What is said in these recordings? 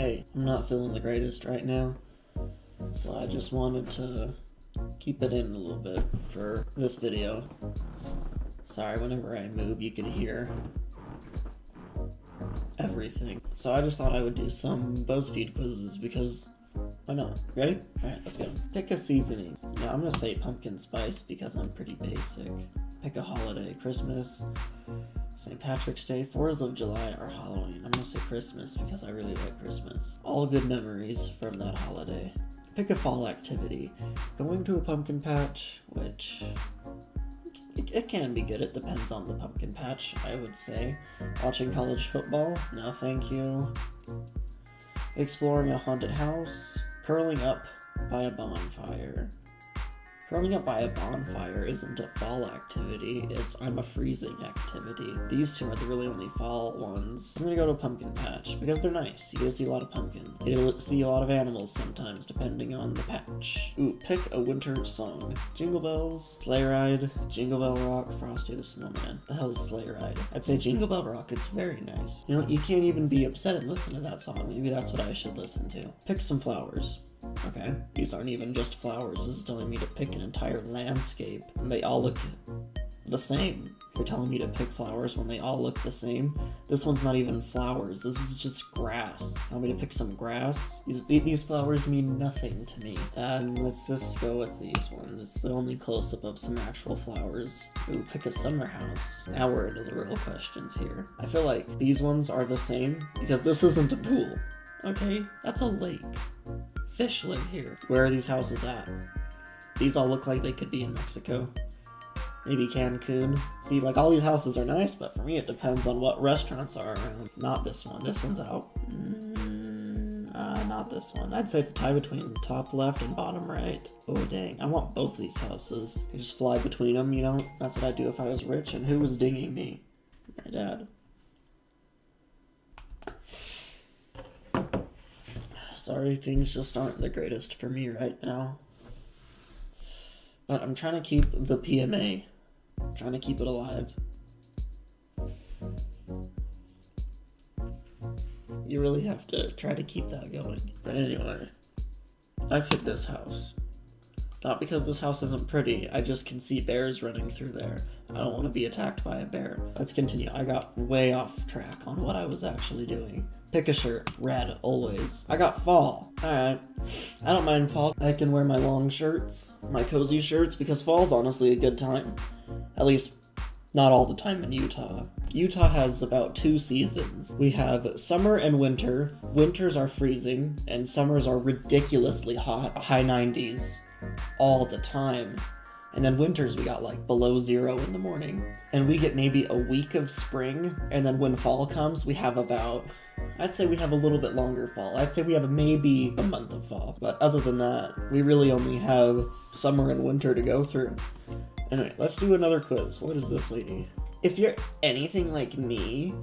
hey, I'm not feeling the greatest right now, so I just wanted to keep it in a little bit for this video. Sorry, whenever I move you can hear everything. So I just thought I would do some Buzzfeed quizzes because why not? Ready? Alright, let's go. Pick a seasoning. Now I'm gonna say pumpkin spice because I'm pretty basic. Pick a holiday. Christmas, St. Patrick's Day, 4th of July, or Halloween. I'm gonna say Christmas because I really like Christmas. All good memories from that holiday. Pick a fall activity. Going to a pumpkin patch, which it can be good. It depends on the pumpkin patch, I would say. Watching college football? No, thank you. Exploring a haunted house. Curling up by a bonfire. Curling up by a bonfire isn't a fall activity, it's I'm a freezing activity. These two are the really only fall ones. I'm gonna go to a pumpkin patch, because they're nice. You get to see a lot of pumpkins. You get to see a lot of animals sometimes, depending on the patch. Ooh, pick a winter song. Jingle Bells, Sleigh Ride, Jingle Bell Rock, Frosty the Snowman. The hell is Sleigh Ride? I'd say Jingle Bell Rock, it's very nice. You know, you can't even be upset and listen to that song. Maybe that's what I should listen to. Pick some flowers. Okay, these aren't even just flowers. This is telling me to pick an entire landscape. And they all look the same. You're telling me to pick flowers when they all look the same? This one's not even flowers. This is just grass. Want me to pick some grass? These flowers mean nothing to me. Let's just go with these ones. It's the only close-up of some actual flowers. Ooh, pick a summer house. Now we're into the real questions here. I feel like these ones are the same because this isn't a pool. Okay, that's a lake. Fish live here. Where are these houses at? These all look like they could be in Mexico. Maybe Cancun. See, like all these houses are nice, but for me it depends on what restaurants are around. Not this one. This one's out. Not this one. I'd say it's a tie between top left and bottom right. Oh dang, I want both these houses. I just fly between them, you know? That's what I'd do if I was rich. And who was dinging me? My dad. Sorry, things just aren't the greatest for me right now. But I'm trying to keep the PMA. I'm trying to keep it alive. You really have to try to keep that going. But anyway, I picked this house. Not because this house isn't pretty, I just can see bears running through there. I don't want to be attacked by a bear. Let's continue. I got way off track on what I was actually doing. Pick a shirt. Red, always. I got fall. Alright. I don't mind fall. I can wear my long shirts, my cozy shirts, because fall's honestly a good time. At least, not all the time in Utah. Utah has about 2 seasons. We have summer and winter. Winters are freezing, and summers are ridiculously hot, high 90s. All the time. And then winters we got like below 0 in the morning. And we get maybe a week of spring, and then when fall comes we have about, I'd say we have a little bit longer fall. I'd say we have maybe a month of fall. But other than that, we really only have summer and winter to go through. Anyway, let's do another quiz. What is this lady? If you're anything like me,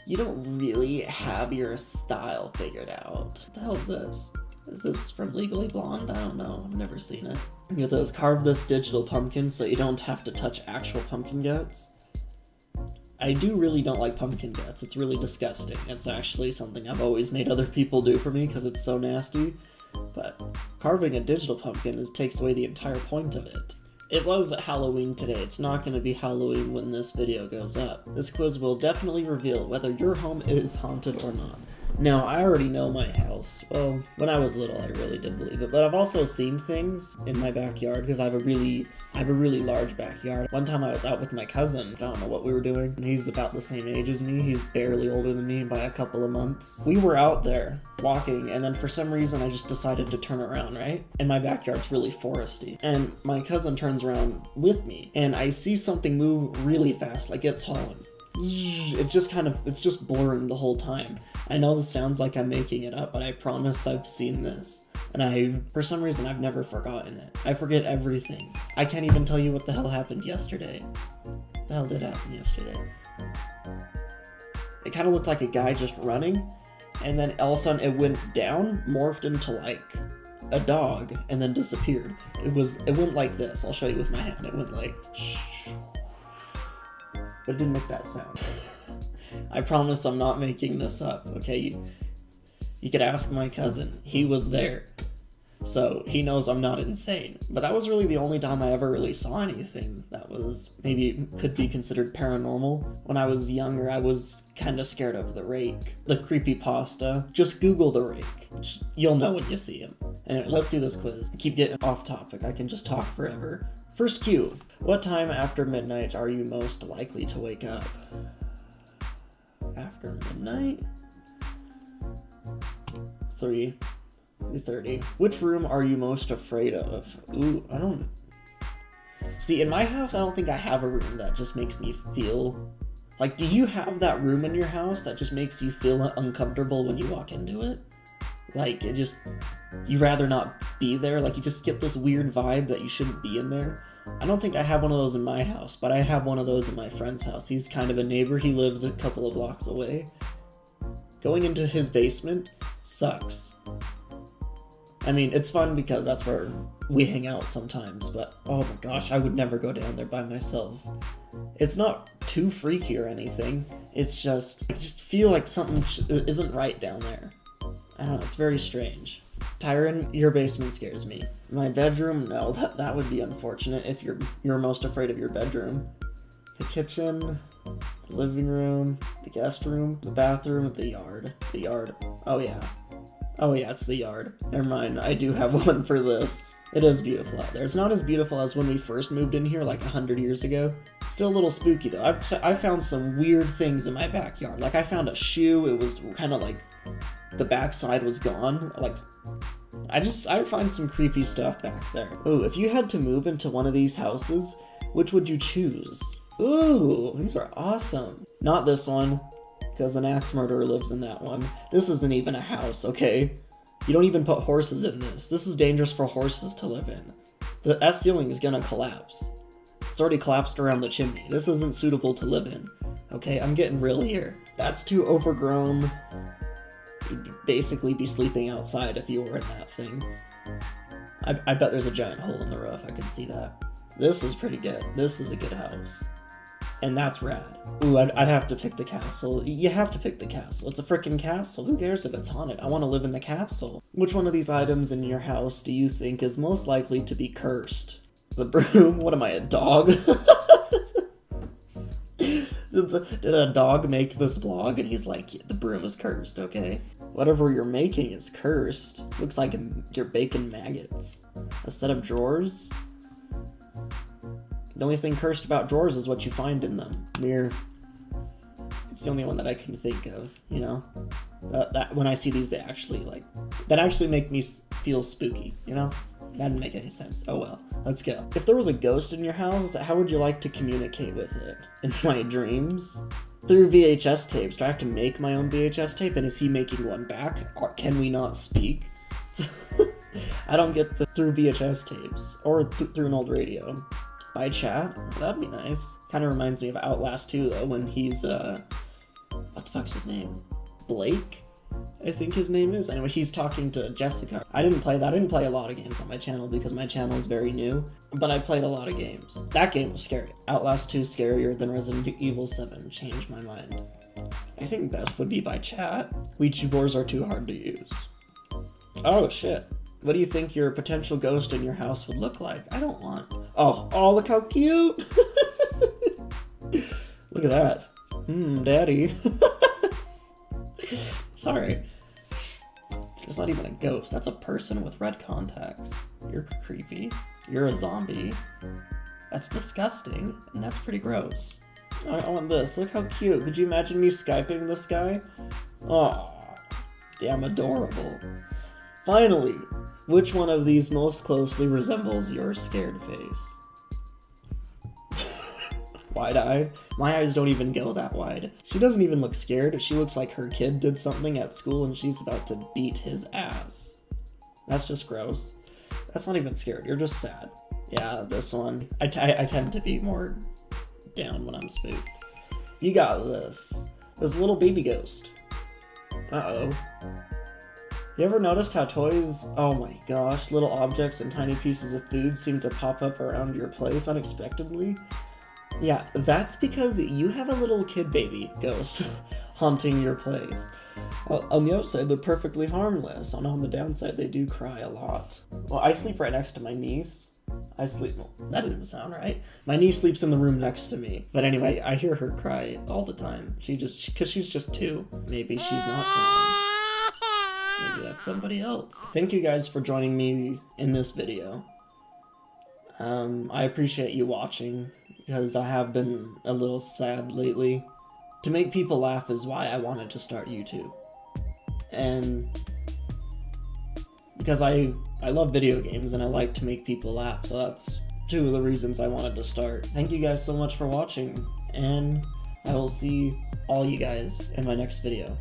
you don't really have your style figured out. What the hell is this? Is this from Legally Blonde? I don't know. I've never seen it. It does carve this digital pumpkin so you don't have to touch actual pumpkin guts. I really don't like pumpkin guts. It's really disgusting. It's actually something I've always made other people do for me because it's so nasty. But carving a digital pumpkin takes away the entire point of it. It was Halloween today. It's not going to be Halloween when this video goes up. This quiz will definitely reveal whether your home is haunted or not. Now, I already know my house. Well, when I was little, I really did believe it. But I've also seen things in my backyard because I have a really large backyard. One time I was out with my cousin. I don't know what we were doing. And he's about the same age as me. He's barely older than me by a couple of months. We were out there walking, and then for some reason I just decided to turn around, right? And my backyard's really foresty. And my cousin turns around with me, and I see something move really fast, like it's hauling. It's just blurring the whole time. I know this sounds like I'm making it up, but I promise I've seen this. And for some reason, I've never forgotten it. I forget everything. I can't even tell you what the hell happened yesterday. What the hell did happen yesterday? It kind of looked like a guy just running, and then all of a sudden it went down, morphed into like a dog, and then disappeared. It went like this. I'll show you with my hand. It went like but it didn't make that sound. I promise I'm not making this up, okay? You could ask my cousin. He was there. So he knows I'm not insane. But that was really the only time I ever really saw anything that was maybe could be considered paranormal. When I was younger, I was kind of scared of the rake. The creepypasta. Just Google the rake. You'll know when you see him. Anyway, let's do this quiz. I keep getting off topic. I can just talk forever. First cue. What time after midnight are you most likely to wake up? After midnight? 3:30. Which room are you most afraid of? Ooh, I don't... See, in my house, I don't think I have a room that just makes me feel... Like, do you have that room in your house that just makes you feel uncomfortable when you walk into it? Like, it just... You'd rather not be there? Like, you just get this weird vibe that you shouldn't be in there? I don't think I have one of those in my house, but I have one of those in my friend's house. He's kind of a neighbor. He lives a couple of blocks away. Going into his basement sucks. I mean, it's fun because that's where we hang out sometimes, but oh my gosh, I would never go down there by myself. It's not too freaky or anything. It's just, I just feel like something isn't right down there. I don't know, it's very strange. Tyron, your basement scares me. My bedroom, no, that would be unfortunate if you're most afraid of your bedroom. The kitchen, the living room, the guest room, the bathroom, the yard. The yard. Oh yeah, it's the yard. Never mind, I do have one for this. It is beautiful out there. It's not as beautiful as when we first moved in here like 100 years ago. Still a little spooky though. I found some weird things in my backyard. Like I found a shoe, it was kind of like the backside was gone. Like, I find some creepy stuff back there. Ooh, if you had to move into one of these houses, which would you choose? Ooh, these are awesome. Not this one, because an axe murderer lives in that one. This isn't even a house, okay? You don't even put horses in this. This is dangerous for horses to live in. That ceiling is gonna collapse. It's already collapsed around the chimney. This isn't suitable to live in. Okay, I'm getting real here. That's too overgrown. You'd basically be sleeping outside if you were in that thing. I bet there's a giant hole in the roof. I can see that. This is pretty good. This is a good house. And that's rad. Ooh, I'd have to pick the castle. You have to pick the castle. It's a freaking castle. Who cares if it's haunted? I want to live in the castle. Which one of these items in your house do you think is most likely to be cursed? The broom? What am I, a dog? Did a dog make this blog? And he's like, yeah, the broom is cursed, okay? Whatever you're making is cursed. Looks like you're baking maggots. A set of drawers? The only thing cursed about drawers is what you find in them. Mirror. It's the only one that I can think of, you know? That when I see these, that actually make me feel spooky, you know? That didn't make any sense. Oh well, let's go. If there was a ghost in your house, how would you like to communicate with it? In my dreams? Through VHS tapes. Do I have to make my own VHS tape? And is he making one back? Or can we not speak? I don't get through VHS tapes. Or through an old radio. By chat? That'd be nice. Kind of reminds me of Outlast 2, though, when he's, what the fuck's his name? Blake? I think his name is. Anyway, he's talking to Jessica. I didn't play that. I didn't play a lot of games on my channel because my channel is very new. But I played a lot of games. That game was scary. Outlast 2 is scarier than Resident Evil 7. Changed my mind. I think best would be by chat. Ouija boards are too hard to use. Oh, shit. What do you think your potential ghost in your house would look like? I don't want... Oh, look how cute! Look at that. Daddy. Sorry. It's not even a ghost. That's a person with red contacts. You're creepy. You're a zombie. That's disgusting. And that's pretty gross. I want this. Look how cute. Could you imagine me Skyping this guy? Oh, damn adorable. Finally, which one of these most closely resembles your scared face? Wide-eyed? My eyes don't even go that wide. She doesn't even look scared. She looks like her kid did something at school and she's about to beat his ass. That's just gross. That's not even scared. You're just sad. Yeah, this one. I tend to be more down when I'm spooked. You got this. There's a little baby ghost. Uh-oh. You ever noticed how toys, oh my gosh, little objects and tiny pieces of food seem to pop up around your place unexpectedly? Yeah, that's because you have a little kid baby ghost. haunting your place. On the upside, they're perfectly harmless. On the downside, they do cry a lot. Well, I sleep right next to my niece. Well, that didn't sound right. My niece sleeps in the room next to me. But anyway, I hear her cry all the time. Because she's just 2. Maybe she's not crying. Maybe that's somebody else. Thank you guys for joining me in this video. I appreciate you watching, because I have been a little sad lately. To make people laugh is why I wanted to start YouTube. And because I love video games and I like to make people laugh, so that's 2 of the reasons I wanted to start. Thank you guys so much for watching, and I will see all you guys in my next video.